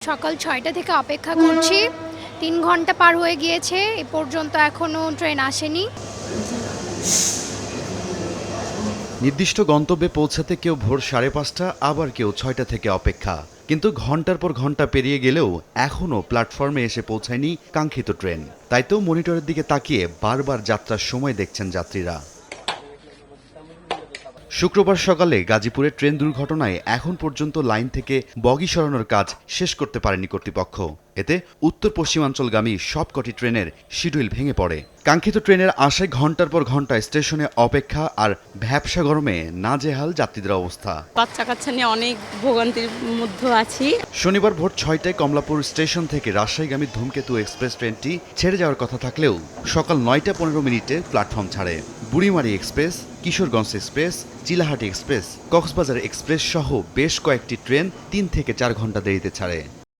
সকাল ৬টা থেকে অপেক্ষা করছি। ৩ ঘন্টা পার হয়ে গিয়েছে। এ পর্যন্ত এখনো ট্রেন আসেনি। নির্দিষ্ট গন্তব্যে পৌঁছাতে কেউ ভোর ৫:৩০, আবার কেউ ৬টা থেকে অপেক্ষা। কিন্তু ঘন্টার পর ঘন্টা পেরিয়ে গেলেও এখনও প্ল্যাটফর্মে এসে পৌঁছায়নি কাঙ্ক্ষিত ট্রেন। তাই তো মনিটরের দিকে তাকিয়ে বারবার যাত্রার সময় দেখছেন যাত্রীরা। শুক্রবার সকালে গাজীপুরে ট্রেন দুর্ঘটনায় এখন পর্যন্ত লাইন থেকে বগি সরানোর কাজ শেষ করতে পারেনি কর্তৃপক্ষ। এতে উত্তর পশ্চিমাঞ্চলগামী সবকটি ট্রেনের শিডিউল ভেঙে পড়ে। কাঙ্ক্ষিত ট্রেনের আশায় ঘন্টার পর ঘন্টা স্টেশনে অপেক্ষা আর ভ্যাপসা গরমে নাজেহাল যাত্রীদের অবস্থা। বাচ্চা কাচ্চা নিয়ে অনেক ভোগান্তির মধ্যে আছি। শনিবার ভোর ৬টায় কমলাপুর স্টেশন থেকে রাজশাহীগামী ধূমকেতু এক্সপ্রেস ট্রেনটি ছেড়ে যাওয়ার কথা থাকলেও সকাল ৯টা ১৫ প্ল্যাটফর্ম ছাড়ে। Burimari express, Kishoreganj express, Chilahati express, Cox's Bazar express সহ বেশ কয়েকটি ট্রেন ৩ থেকে ৪ ঘন্টা দেরিতে ছাড়ে।